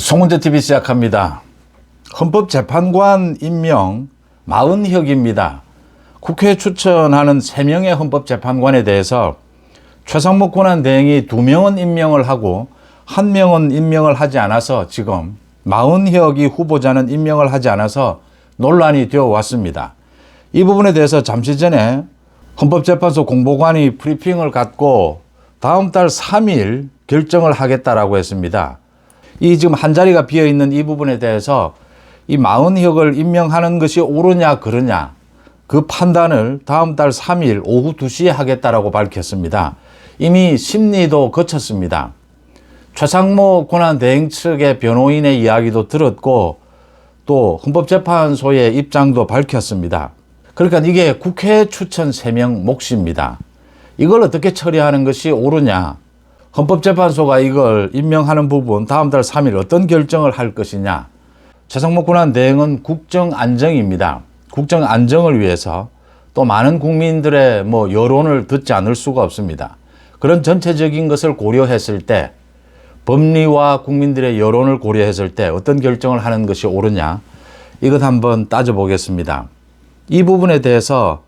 송은재TV 시작합니다. 헌법재판관 임명 마은혁입니다. 국회 추천하는 3명의 헌법재판관에 대해서 최상목 권한대행이 2명은 임명을 하고 1명은 임명을 하지 않아서 지금 마은혁이 후보자는 임명을 하지 않아서 논란이 되어 왔습니다. 이 부분에 대해서 잠시 전에 헌법재판소 공보관이 브리핑을 갖고 다음 달 3일 결정을 하겠다라고 했습니다. 이 지금 한 자리가 비어 있는 이 부분에 대해서 이 마은혁을 임명하는 것이 옳으냐 그르냐 그 판단을 다음 달 3일 오후 2시에 하겠다라고 밝혔습니다. 이미 심리도 거쳤습니다. 최상목 권한대행 측의 변호인의 이야기도 들었고 또 헌법재판소의 입장도 밝혔습니다. 그러니까 이게 국회 추천 3명 몫입니다. 이걸 어떻게 처리하는 것이 옳으냐, 헌법재판소가 이걸 임명하는 부분 다음 달 3일 어떤 결정을 할 것이냐. 최상목 권한대행은 국정안정입니다. 국정안정을 위해서 또 많은 국민들의 여론을 듣지 않을 수가 없습니다. 그런 전체적인 것을 고려했을 때, 법리와 국민들의 여론을 고려했을 때 어떤 결정을 하는 것이 옳으냐, 이것 한번 따져보겠습니다. 이 부분에 대해서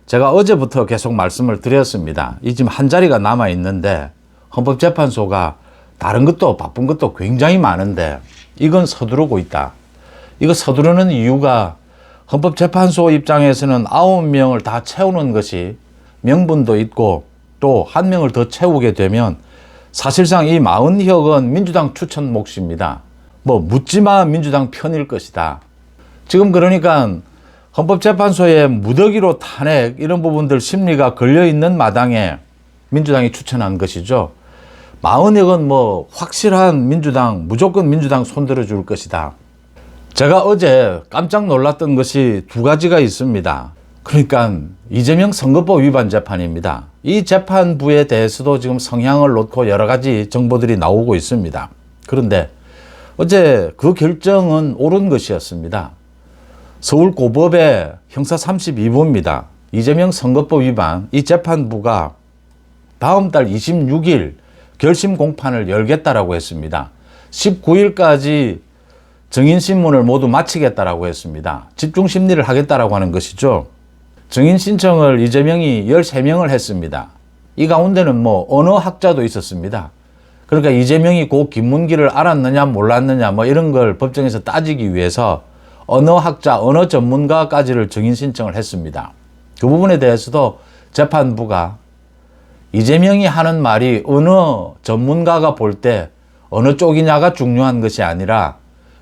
제가 어제부터 계속 말씀을 드렸습니다. 이 지금 한 자리가 남아 있는데 헌법재판소가 다른 것도 바쁜 것도 굉장히 많은데 이건 서두르고 있다. 이거 서두르는 이유가 헌법재판소 입장에서는 9명을 다 채우는 것이 명분도 있고 또 1명을 더 채우게 되면 사실상 이 마은혁은 민주당 추천 몫입니다. 묻지마 민주당 편일 것이다. 지금 그러니까 헌법재판소에 무더기로 탄핵 이런 부분들 심리가 걸려있는 마당에 민주당이 추천한 것이죠. 마은혁은 확실한 민주당, 무조건 민주당 손들어 줄 것이다. 제가 어제 깜짝 놀랐던 것이 2가지가 있습니다. 그러니까 이재명 선거법 위반 재판입니다. 이 재판부에 대해서도 지금 성향을 놓고 여러 가지 정보들이 나오고 있습니다. 그런데 어제 그 결정은 옳은 것이었습니다. 서울고법의 형사 32부입니다. 이재명 선거법 위반, 이 재판부가 다음 달 26일 결심 공판을 열겠다라고 했습니다. 19일까지 증인신문을 모두 마치겠다라고 했습니다. 집중심리를 하겠다라고 하는 것이죠. 증인 신청을 이재명이 13명을 했습니다. 이 가운데는 언어학자도 있었습니다. 그러니까 이재명이 그 김문기를 알았느냐 몰랐느냐 이런 걸 법정에서 따지기 위해서 언어학자, 언어 전문가까지를 증인 신청을 했습니다. 그 부분에 대해서도 재판부가 이재명이 하는 말이 어느 전문가가 볼 때 어느 쪽이냐가 중요한 것이 아니라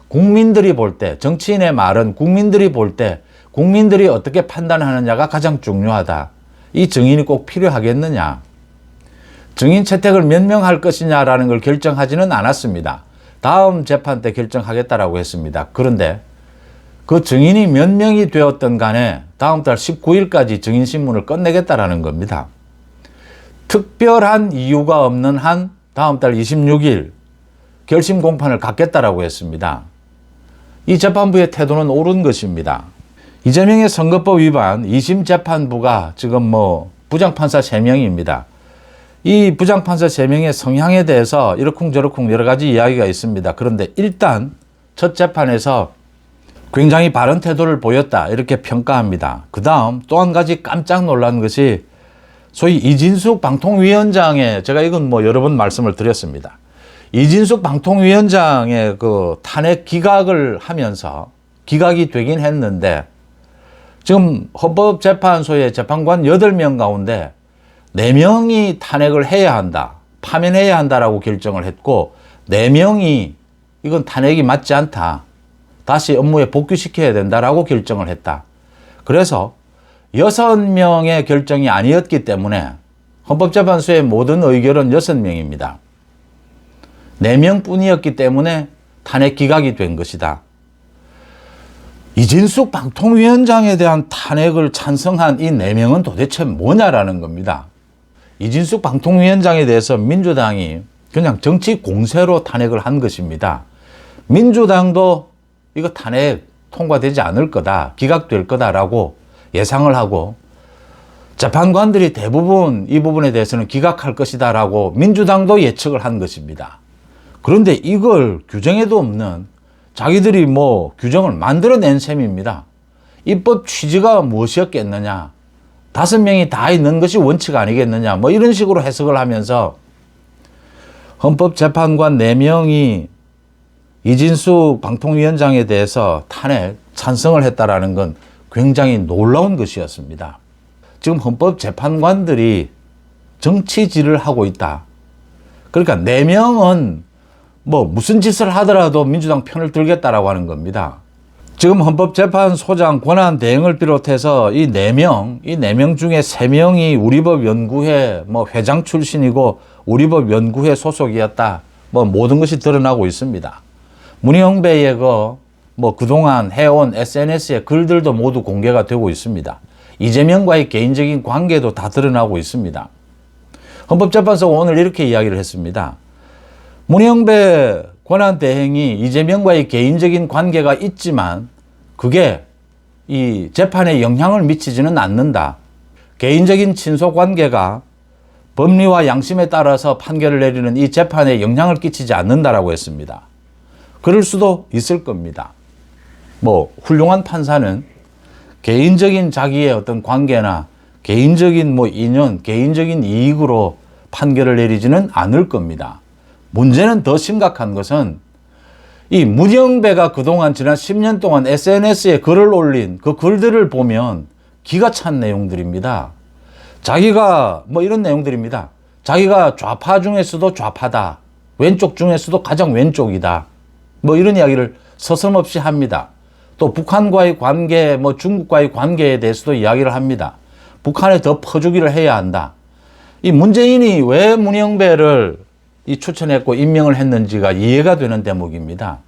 국민들이 볼 때, 정치인의 말은 국민들이 볼 때 국민들이 어떻게 판단하느냐가 가장 중요하다. 이 증인이 꼭 필요하겠느냐. 증인 채택을 몇 명 할 것이냐라는 걸 결정하지는 않았습니다. 다음 재판 때 결정하겠다라고 했습니다. 그런데 그 증인이 몇 명이 되었든 간에 다음 달 19일까지 증인신문을 끝내겠다라는 겁니다. 특별한 이유가 없는 한 다음 달 26일 결심 공판을 갖겠다라고 했습니다. 이 재판부의 태도는 옳은 것입니다. 이재명의 선거법 위반 2심 재판부가 지금 부장판사 3명입니다. 이 부장판사 3명의 성향에 대해서 이러쿵저러쿵 여러 가지 이야기가 있습니다. 그런데 일단 첫 재판에서 굉장히 바른 태도를 보였다 이렇게 평가합니다. 그 다음 또 한 가지 깜짝 놀란 것이 소위 이진숙 방통위원장의, 제가 이건 여러 번 말씀을 드렸습니다. 이진숙 방통위원장의 그 탄핵 기각을 하면서 기각이 되긴 했는데 지금 헌법재판소의 재판관 8명 가운데 4명이 탄핵을 해야 한다, 파면해야 한다라고 결정을 했고 4명이 이건 탄핵이 맞지 않다, 다시 업무에 복귀시켜야 된다라고 결정을 했다. 그래서 6명의 결정이 아니었기 때문에 헌법재판소의 모든 의결은 6명입니다. 4명 뿐이었기 때문에 탄핵 기각이 된 것이다. 이진숙 방통위원장에 대한 탄핵을 찬성한 이 4명은 도대체 뭐냐라는 겁니다. 이진숙 방통위원장에 대해서 민주당이 그냥 정치 공세로 탄핵을 한 것입니다. 민주당도 이거 탄핵 통과되지 않을 거다, 기각될 거다라고 예상을 하고 재판관들이 대부분 이 부분에 대해서는 기각할 것이다라고 민주당도 예측을 한 것입니다. 그런데 이걸 규정에도 없는 자기들이 뭐 규정을 만들어낸 셈입니다. 입법 취지가 무엇이었겠느냐. 5명이 다 있는 것이 원칙 아니겠느냐. 뭐 이런 식으로 해석을 하면서 헌법재판관 4명이 이진숙 방통위원장에 대해서 탄핵 찬성을 했다라는 건 굉장히 놀라운 것이었습니다. 지금 헌법재판관들이 정치질을 하고 있다. 그러니까 4명은 뭐 무슨 짓을 하더라도 민주당 편을 들겠다라고 하는 겁니다. 지금 헌법재판소장 권한 대행을 비롯해서 이 4명 중에 3명이 우리법연구회 뭐 회장 출신이고 우리법연구회 소속이었다. 뭐 모든 것이 드러나고 있습니다. 문희영배의 뭐 그동안 해온 SNS의 글들도 모두 공개가 되고 있습니다. 이재명과의 개인적인 관계도 다 드러나고 있습니다. 헌법재판소가 오늘 이렇게 이야기를 했습니다. 문희영배 권한대행이 이재명과의 개인적인 관계가 있지만 그게 이 재판에 영향을 미치지는 않는다. 개인적인 친소관계가 법리와 양심에 따라서 판결을 내리는 이 재판에 영향을 끼치지 않는다라고 했습니다. 그럴 수도 있을 겁니다. 뭐 훌륭한 판사는 개인적인 자기의 어떤 관계나 개인적인 뭐 인연, 개인적인 이익으로 판결을 내리지는 않을 겁니다. 문제는 더 심각한 것은 이 문희영배가 그동안 지난 10년 동안 SNS에 글을 올린 그 글들을 보면 기가 찬 내용들입니다. 자기가 뭐 이런 내용들입니다. 자기가 좌파 중에서도 좌파다. 왼쪽 중에서도 가장 왼쪽이다. 뭐 이런 이야기를 서슴없이 합니다. 또 북한과의 관계, 뭐 중국과의 관계에 대해서도 이야기를 합니다. 북한에 더 퍼주기를 해야 한다. 이 문재인이 왜 문희영배를 추천했고 임명을 했는지가 이해가 되는 대목입니다.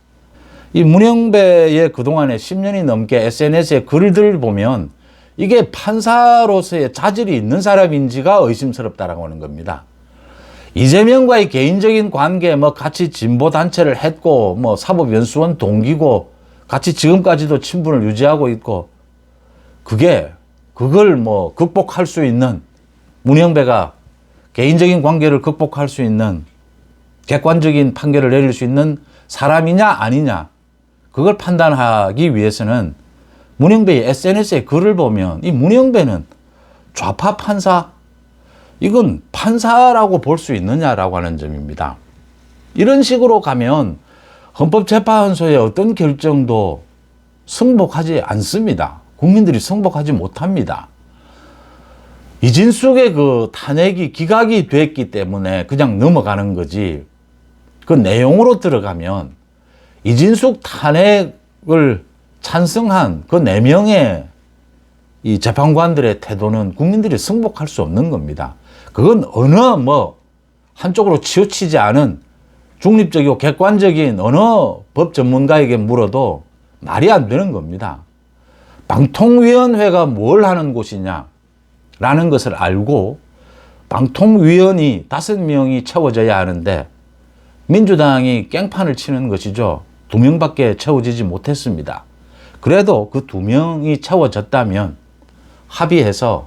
이 문희영배의 그동안에 10년이 넘게 SNS에 글들 보면 이게 판사로서의 자질이 있는 사람인지가 의심스럽다라고 하는 겁니다. 이재명과의 개인적인 관계, 뭐 같이 진보단체를 했고, 뭐 사법연수원 동기고, 같이 지금까지도 친분을 유지하고 있고, 그걸 뭐 극복할 수 있는, 문희영배가 개인적인 관계를 극복할 수 있는 객관적인 판결을 내릴 수 있는 사람이냐 아니냐, 그걸 판단하기 위해서는 문희영배의 SNS에 글을 보면 이 문희영배는 좌파 판사, 이건 판사라고 볼 수 있느냐라고 하는 점입니다. 이런 식으로 가면 헌법재판소의 어떤 결정도 승복하지 않습니다. 국민들이 승복하지 못합니다. 이진숙의 그 탄핵이 기각이 됐기 때문에 그냥 넘어가는 거지, 그 내용으로 들어가면 이진숙 탄핵을 찬성한 그 4명의 이 재판관들의 태도는 국민들이 승복할 수 없는 겁니다. 그건 어느 뭐 한쪽으로 치우치지 않은 중립적이고 객관적인 어느 법 전문가에게 물어도 말이 안 되는 겁니다. 방통위원회가 뭘 하는 곳이냐 라는 것을 알고 방통위원이 5명이 채워져야 하는데 민주당이 깽판을 치는 것이죠. 2명밖에 채워지지 못했습니다. 그래도 그 2명이 채워졌다면 합의해서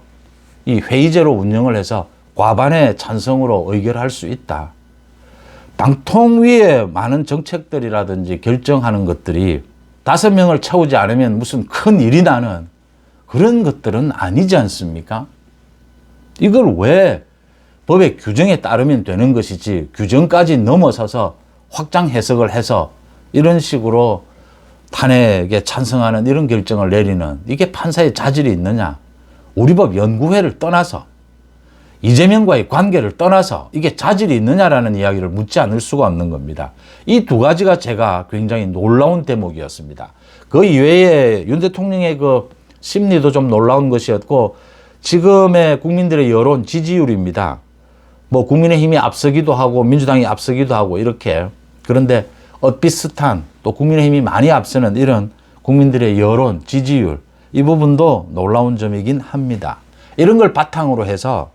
이 회의제로 운영을 해서 과반의 찬성으로 의결할 수 있다. 방통위의 많은 정책들이라든지 결정하는 것들이 5명을 채우지 않으면 무슨 큰 일이 나는 그런 것들은 아니지 않습니까? 이걸 왜 법의 규정에 따르면 되는 것이지 규정까지 넘어서서 확장 해석을 해서 이런 식으로 탄핵에 찬성하는 이런 결정을 내리는, 이게 판사의 자질이 있느냐? 우리법 연구회를 떠나서 이재명과의 관계를 떠나서 이게 자질이 있느냐라는 이야기를 묻지 않을 수가 없는 겁니다. 이 2가지가 제가 굉장히 놀라운 대목이었습니다. 그 이외에 윤 대통령의 그 심리도 좀 놀라운 것이었고, 지금의 국민들의 여론 지지율입니다. 뭐 국민의힘이 앞서기도 하고 민주당이 앞서기도 하고 이렇게, 그런데 비슷한, 또 국민의힘이 많이 앞서는 이런 국민들의 여론 지지율, 이 부분도 놀라운 점이긴 합니다. 이런 걸 바탕으로 해서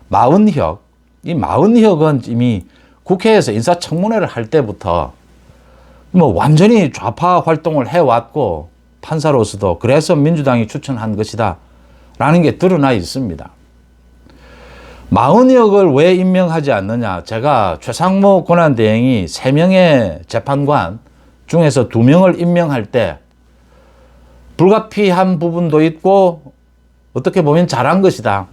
마은혁, 이 마은혁은 이미 국회에서 인사청문회를 할 때부터 뭐 완전히 좌파 활동을 해왔고 판사로서도 그래서 민주당이 추천한 것이다 라는 게 드러나 있습니다. 마은혁을 왜 임명하지 않느냐. 제가 최상목 권한대행이 3명의 재판관 중에서 2명을 임명할 때 불가피한 부분도 있고 어떻게 보면 잘한 것이다.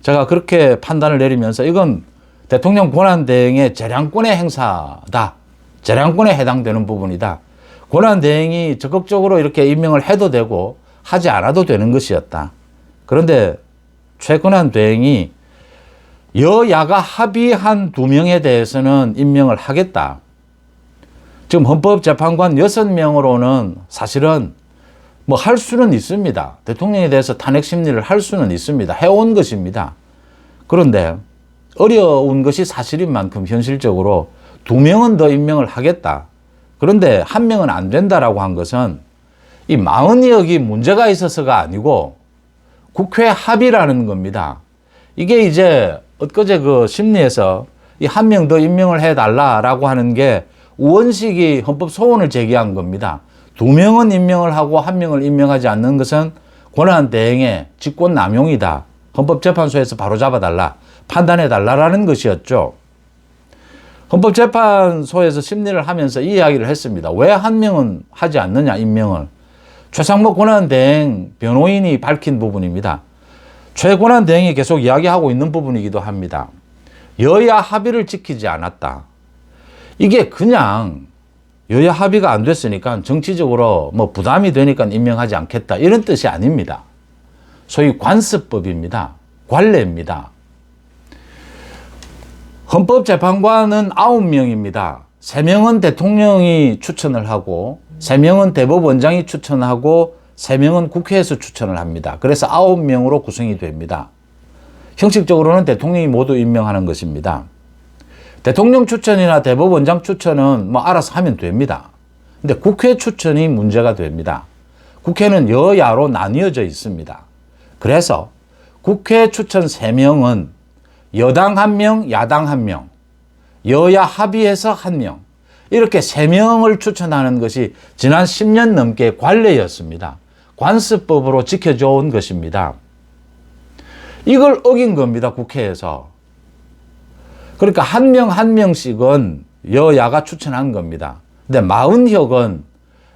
제가 그렇게 판단을 내리면서 이건 대통령 권한대행의 재량권의 행사다. 재량권에 해당되는 부분이다. 권한대행이 적극적으로 이렇게 임명을 해도 되고 하지 않아도 되는 것이었다. 그런데 최 권한대행이 여야가 합의한 2명에 대해서는 임명을 하겠다. 지금 헌법재판관 6명으로는 사실은 뭐 할 수는 있습니다. 대통령에 대해서 탄핵 심리를 할 수는 있습니다. 해온 것입니다. 그런데 어려운 것이 사실인 만큼 현실적으로 2명은 더 임명을 하겠다. 그런데 1명은 안 된다라고 한 것은 이 마은혁이 문제가 있어서가 아니고 국회 합의라는 겁니다. 이게 이제 엊그제 그 심리에서 이 1명 더 임명을 해달라라고 하는 게 우원식이 헌법 소원을 제기한 겁니다. 2명은 임명을 하고 1명을 임명하지 않는 것은 권한대행의 직권 남용이다. 헌법재판소에서 바로 잡아달라. 판단해달라라는 것이었죠. 헌법재판소에서 심리를 하면서 이 이야기를 했습니다. 왜 1명은 하지 않느냐, 임명을. 최상목 권한대행 변호인이 밝힌 부분입니다. 최 권한대행이 계속 이야기하고 있는 부분이기도 합니다. 여야 합의를 지키지 않았다. 이게 그냥 여야 합의가 안 됐으니까 정치적으로 뭐 부담이 되니까 임명하지 않겠다 이런 뜻이 아닙니다. 소위 관습법입니다. 관례입니다. 헌법재판관은 9명입니다. 3명은 대통령이 추천을 하고 3명은 대법원장이 추천하고 3명은 국회에서 추천을 합니다. 그래서 9명으로 구성이 됩니다. 형식적으로는 대통령이 모두 임명하는 것입니다. 대통령 추천이나 대법원장 추천은 뭐 알아서 하면 됩니다. 근데 국회 추천이 문제가 됩니다. 국회는 여야로 나뉘어져 있습니다. 그래서 국회 추천 3명은 여당 1명, 야당 1명, 여야 합의해서 1명, 이렇게 3명을 추천하는 것이 지난 10년 넘게 관례였습니다. 관습법으로 지켜져 온 것입니다. 이걸 어긴 겁니다, 국회에서. 그러니까 1명 1명씩은 여야가 추천한 겁니다. 근데 마은혁은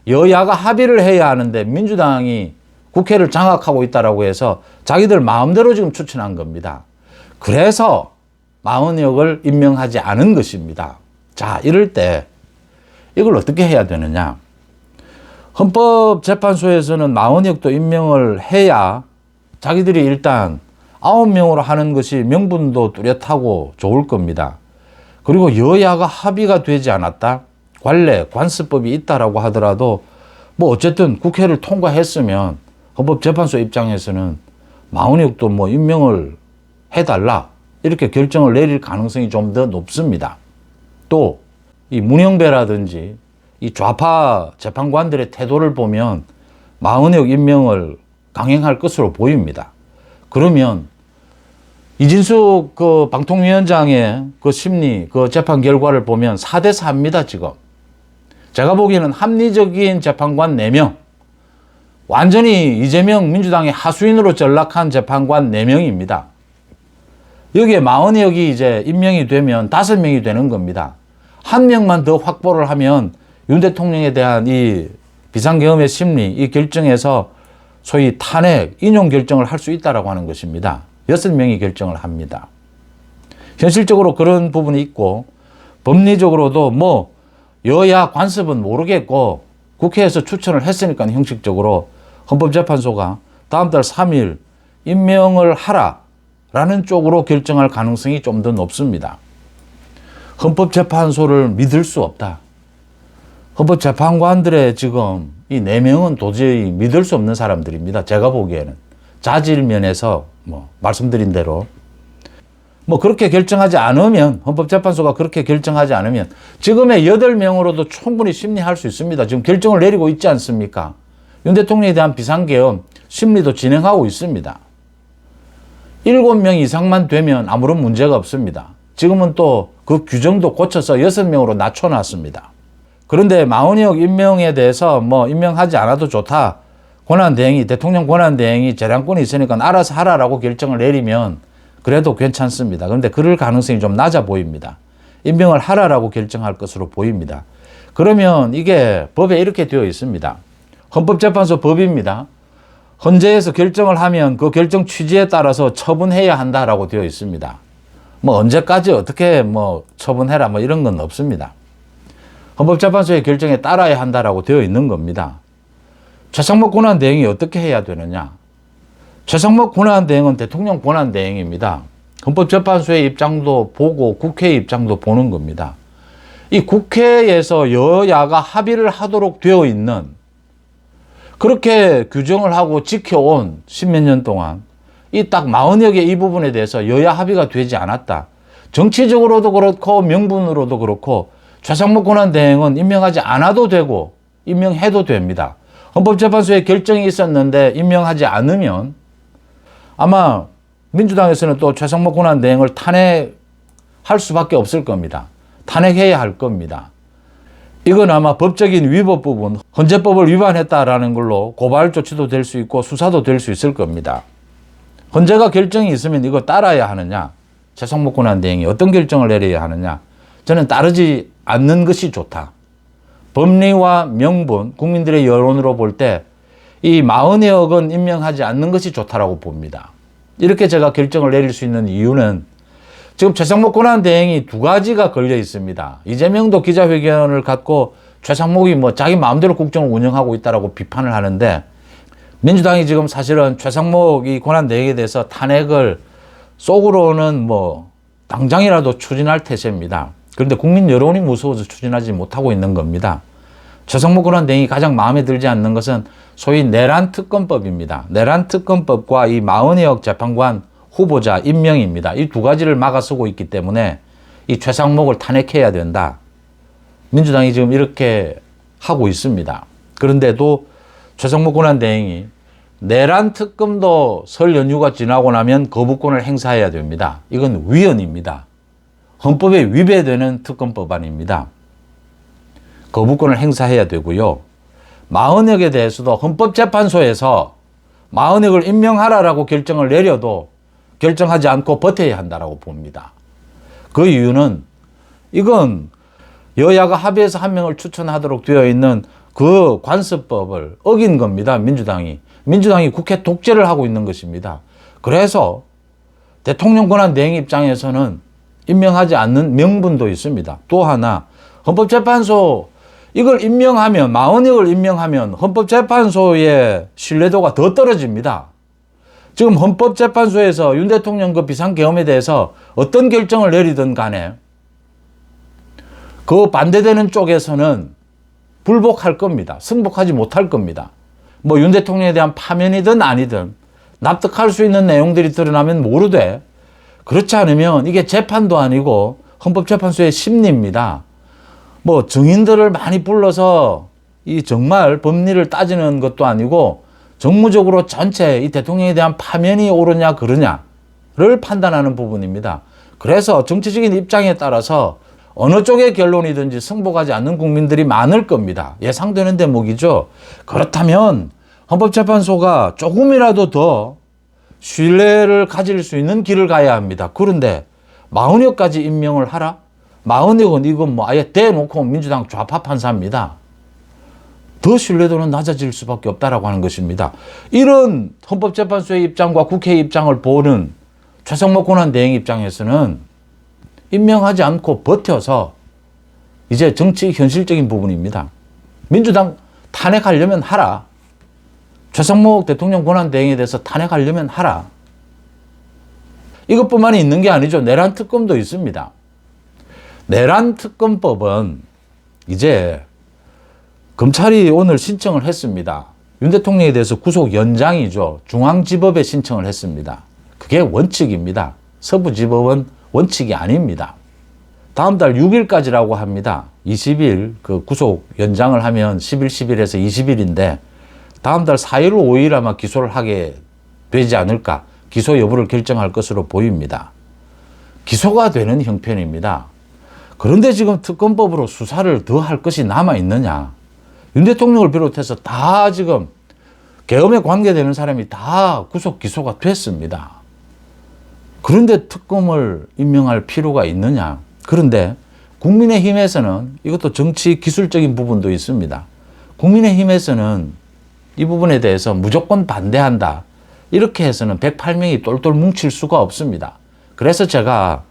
여야가 합의를 해야 하는데 민주당이 국회를 장악하고 있다라고 해서 자기들 마음대로 지금 추천한 겁니다. 그래서 마은혁을 임명하지 않은 것입니다. 자, 이럴 때 이걸 어떻게 해야 되느냐. 헌법재판소에서는 마은혁도 임명을 해야 자기들이 일단 9명으로 하는 것이 명분도 뚜렷하고 좋을 겁니다. 그리고 여야가 합의가 되지 않았다. 관례, 관습법이 있다라고 하더라도 뭐 어쨌든 국회를 통과했으면 헌법재판소 입장에서는 마은혁도 뭐 임명을 해달라 이렇게 결정을 내릴 가능성이 좀 더 높습니다. 또 이 문영배라든지 이 좌파 재판관들의 태도를 보면 마은혁 임명을 강행할 것으로 보입니다. 그러면 이진숙 그 방통위원장의 그 심리, 그 재판 결과를 보면 4대 4입니다, 지금. 제가 보기에는 합리적인 재판관 4명, 완전히 이재명 민주당의 하수인으로 전락한 재판관 4명입니다. 여기에 마은혁이 이제 임명이 되면 5명이 되는 겁니다. 1명만 더 확보를 하면 윤 대통령에 대한 이 비상계엄의 심리, 이 결정에서 소위 탄핵, 인용 결정을 할 수 있다라고 하는 것입니다. 6명이 결정을 합니다. 현실적으로 그런 부분이 있고 법리적으로도 뭐 여야 관습은 모르겠고 국회에서 추천을 했으니까 형식적으로 헌법재판소가 다음 달 3일 임명을 하라라는 쪽으로 결정할 가능성이 좀 더 높습니다. 헌법재판소를 믿을 수 없다. 헌법재판관들의 지금 이 4명은 도저히 믿을 수 없는 사람들입니다. 제가 보기에는. 자질 면에서 뭐 말씀드린 대로 뭐 그렇게 결정하지 않으면, 헌법재판소가 그렇게 결정하지 않으면 지금의 8명으로도 충분히 심리할 수 있습니다. 지금 결정을 내리고 있지 않습니까? 윤 대통령에 대한 비상계엄 심리도 진행하고 있습니다. 7명 이상만 되면 아무런 문제가 없습니다. 지금은 또 그 규정도 고쳐서 6명으로 낮춰놨습니다. 그런데 마은혁 임명에 대해서 뭐 임명하지 않아도 좋다. 권한대행이, 대통령 권한대행이 재량권이 있으니까 알아서 하라라고 결정을 내리면 그래도 괜찮습니다. 그런데 그럴 가능성이 좀 낮아 보입니다. 임명을 하라라고 결정할 것으로 보입니다. 그러면 이게 법에 이렇게 되어 있습니다. 헌법재판소 법입니다. 헌재에서 결정을 하면 그 결정 취지에 따라서 처분해야 한다라고 되어 있습니다. 뭐 언제까지 어떻게 뭐 처분해라 뭐 이런 건 없습니다. 헌법재판소의 결정에 따라야 한다라고 되어 있는 겁니다. 최상목 권한대행이 어떻게 해야 되느냐? 최상목 권한대행은 대통령 권한대행입니다. 헌법재판소의 입장도 보고 국회의 입장도 보는 겁니다. 이 국회에서 여야가 합의를 하도록 되어 있는, 그렇게 규정을 하고 지켜온 십몇 년 동안 이 딱 40여 개 이 부분에 대해서 여야 합의가 되지 않았다. 정치적으로도 그렇고 명분으로도 그렇고 최상목 권한대행은 임명하지 않아도 되고 임명해도 됩니다. 헌법재판소의 결정이 있었는데 임명하지 않으면 아마 민주당에서는 또 최상목 권한대행을 탄핵할 수밖에 없을 겁니다. 탄핵해야 할 겁니다. 이건 아마 법적인 위법 부분, 헌재법을 위반했다라는 걸로 고발 조치도 될 수 있고 수사도 될 수 있을 겁니다. 헌재가 결정이 있으면 이거 따라야 하느냐? 최상목 권한대행이 어떤 결정을 내려야 하느냐? 저는 따르지 않는 것이 좋다. 법리와 명분, 국민들의 여론으로 볼 때 이 40여억 원 임명하지 않는 것이 좋다라고 봅니다. 이렇게 제가 결정을 내릴 수 있는 이유는 지금 최상목 권한대행이 두 가지가 걸려 있습니다. 이재명도 기자회견을 갖고 최상목이 뭐 자기 마음대로 국정을 운영하고 있다라고 비판을 하는데, 민주당이 지금 사실은 최상목 이 권한대행에 대해서 탄핵을 속으로는 뭐 당장이라도 추진할 태세입니다. 그런데 국민 여론이 무서워서 추진하지 못하고 있는 겁니다. 최상목 권한대행이 가장 마음에 들지 않는 것은 소위 내란 특검법입니다. 내란 특검법과 이 40여억 재판관 후보자 임명입니다. 이 두 가지를 막아서고 있기 때문에 이 최상목을 탄핵해야 된다. 민주당이 지금 이렇게 하고 있습니다. 그런데도 최상목 권한대행이 내란 특검도 설 연휴가 지나고 나면 거부권을 행사해야 됩니다. 이건 위헌입니다. 헌법에 위배되는 특검법안입니다. 거부권을 행사해야 되고요. 40억에 대해서도 헌법재판소에서 40억을 임명하라라고 결정을 내려도 결정하지 않고 버텨야 한다고 봅니다. 그 이유는 이건 여야가 합의해서 한 명을 추천하도록 되어 있는 그 관습법을 어긴 겁니다. 민주당이 국회 독재를 하고 있는 것입니다. 그래서 대통령 권한대행 입장에서는 임명하지 않는 명분도 있습니다. 또 하나, 헌법재판소 이걸 임명하면, 40억을 임명하면 헌법재판소의 신뢰도가 더 떨어집니다. 지금 헌법재판소에서 윤 대통령 그 비상계엄에 대해서 어떤 결정을 내리든 간에 그 반대되는 쪽에서는 불복할 겁니다. 승복하지 못할 겁니다. 뭐 윤 대통령에 대한 파면이든 아니든 납득할 수 있는 내용들이 드러나면 모르되, 그렇지 않으면 이게 재판도 아니고 헌법재판소의 심리입니다. 뭐 증인들을 많이 불러서 이 정말 법리를 따지는 것도 아니고 정무적으로 전체 이 대통령에 대한 파면이 옳으냐 그르냐를 판단하는 부분입니다. 그래서 정치적인 입장에 따라서 어느 쪽의 결론이든지 승복하지 않는 국민들이 많을 겁니다. 예상되는 대목이죠. 그렇다면 헌법재판소가 조금이라도 더 신뢰를 가질 수 있는 길을 가야 합니다. 그런데 40억까지 임명을 하라? 40억은 이건 뭐 아예 대놓고 민주당 좌파 판사입니다. 더 신뢰도는 낮아질 수밖에 없다라고 하는 것입니다. 이런 헌법재판소의 입장과 국회의 입장을 보는 최상목 권한대행 입장에서는 임명하지 않고 버텨서 이제 정치 현실적인 부분입니다. 민주당 탄핵하려면 하라. 최상목 대통령 권한대행에 대해서 탄핵하려면 하라. 이것뿐만이 있는 게 아니죠. 내란 특검도 있습니다. 내란 특검법은 이제 검찰이 오늘 신청을 했습니다. 윤 대통령에 대해서 구속 연장이죠. 중앙지법에 신청을 했습니다. 그게 원칙입니다. 서부지법은 원칙이 아닙니다. 다음 달 6일까지라고 합니다. 20일 그 구속 연장을 하면 10일, 10일에서 20일인데 다음 달 4일, 5일 아마 기소를 하게 되지 않을까. 기소 여부를 결정할 것으로 보입니다. 기소가 되는 형편입니다. 그런데 지금 특검법으로 수사를 더 할 것이 남아있느냐. 윤 대통령을 비롯해서 다 지금 계엄에 관계되는 사람이 다 구속 기소가 됐습니다. 그런데 특검을 임명할 필요가 있느냐. 그런데 국민의힘에서는 이것도 정치 기술적인 부분도 있습니다. 국민의힘에서는 이 부분에 대해서 무조건 반대한다. 이렇게 해서는 108명이 똘똘 뭉칠 수가 없습니다. 그래서 제가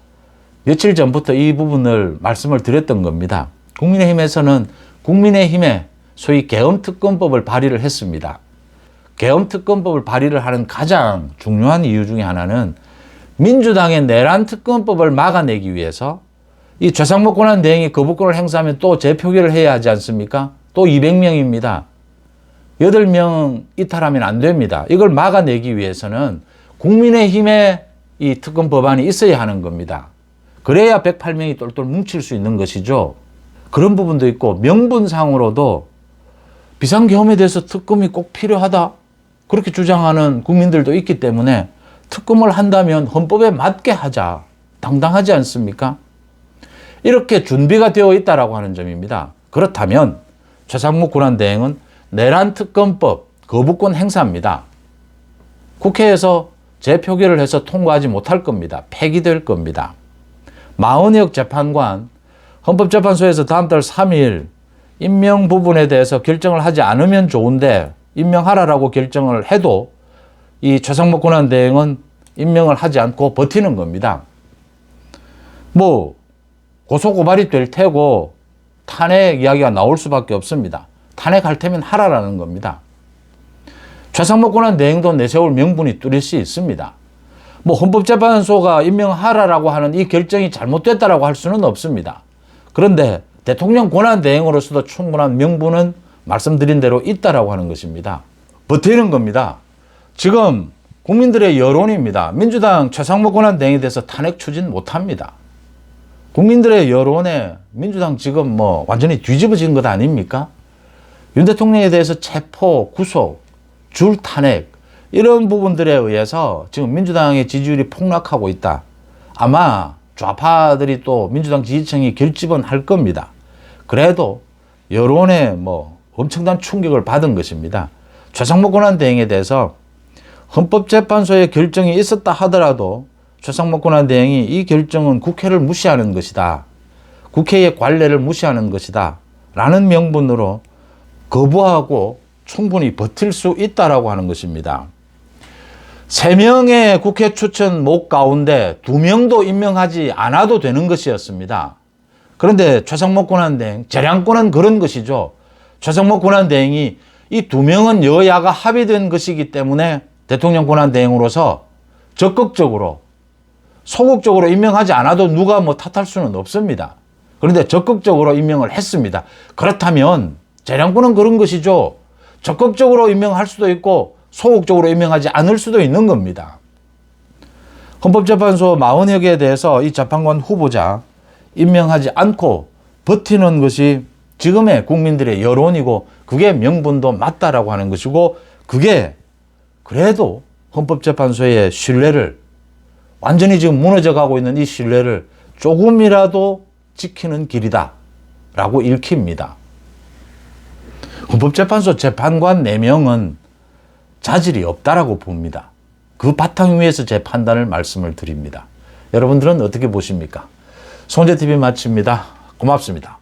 며칠 전부터 이 부분을 말씀을 드렸던 겁니다. 국민의힘에서는 국민의힘의 소위 계엄특검법을 발의를 했습니다. 계엄특검법을 발의를 하는 가장 중요한 이유 중에 하나는 민주당의 내란 특검법을 막아내기 위해서 이 최상목 권한대행이 거부권을 행사하면 또 재표결을 해야 하지 않습니까? 또 200명입니다. 8명 이탈하면 안 됩니다. 이걸 막아내기 위해서는 국민의힘의 이 특검 법안이 있어야 하는 겁니다. 그래야 108명이 똘똘 뭉칠 수 있는 것이죠. 그런 부분도 있고 명분상으로도 비상계엄에 대해서 특검이 꼭 필요하다. 그렇게 주장하는 국민들도 있기 때문에 특검을 한다면 헌법에 맞게 하자. 당당하지 않습니까? 이렇게 준비가 되어 있다라고 하는 점입니다. 그렇다면 최상목 권한대행은 내란특검법 거부권 행사입니다. 국회에서 재표결을 해서 통과하지 못할 겁니다. 폐기될 겁니다. 마은혁 재판관 헌법재판소에서 다음 달 3일 임명 부분에 대해서 결정을 하지 않으면 좋은데 임명하라라고 결정을 해도 이 최상목 권한대행은 임명을 하지 않고 버티는 겁니다. 뭐 고소고발이 될 테고 탄핵 이야기가 나올 수밖에 없습니다. 탄핵할 테면 하라라는 겁니다. 최상목 권한대행도 내세울 명분이 뚜렷이 있습니다. 뭐 헌법재판소가 임명하라라고 하는 이 결정이 잘못됐다라고 할 수는 없습니다. 그런데 대통령 권한대행으로서도 충분한 명분은 말씀드린 대로 있다라고 하는 것입니다. 버티는 겁니다. 지금 국민들의 여론입니다. 민주당 최상목 권한대행에 대해서 탄핵 추진 못합니다. 국민들의 여론에 민주당 지금 뭐 완전히 뒤집어진 것 아닙니까? 윤 대통령에 대해서 체포, 구속, 줄 탄핵 이런 부분들에 의해서 지금 민주당의 지지율이 폭락하고 있다. 아마 좌파들이 또 민주당 지지층이 결집은 할 겁니다. 그래도 여론에 뭐 엄청난 충격을 받은 것입니다. 최상목 권한대행에 대해서 헌법재판소의 결정이 있었다 하더라도 최상목 권한대행이 이 결정은 국회를 무시하는 것이다. 국회의 관례를 무시하는 것이다. 라는 명분으로 거부하고 충분히 버틸 수 있다라고 하는 것입니다. 3명의 국회 추천 목 가운데 2명도 임명하지 않아도 되는 것이었습니다. 그런데 최상목 권한대행, 재량권은 그런 것이죠. 최상목 권한대행이 이 2명은 여야가 합의된 것이기 때문에 대통령 권한대행으로서 적극적으로 소극적으로 임명하지 않아도 누가 뭐 탓할 수는 없습니다. 그런데 적극적으로 임명을 했습니다. 그렇다면 재량권은 그런 것이죠. 적극적으로 임명할 수도 있고 소극적으로 임명하지 않을 수도 있는 겁니다. 헌법재판소 마은혁에 대해서 이 재판관 후보자 임명하지 않고 버티는 것이 지금의 국민들의 여론이고 그게 명분도 맞다라고 하는 것이고 그게 그래도 헌법재판소의 신뢰를 완전히 지금 무너져 가고 있는 이 신뢰를 조금이라도 지키는 길이다 라고 읽힙니다. 헌법재판소 재판관 4명은 자질이 없다라고 봅니다. 그 바탕 위에서 제 판단을 말씀을 드립니다. 여러분들은 어떻게 보십니까? 손재TV 마칩니다. 고맙습니다.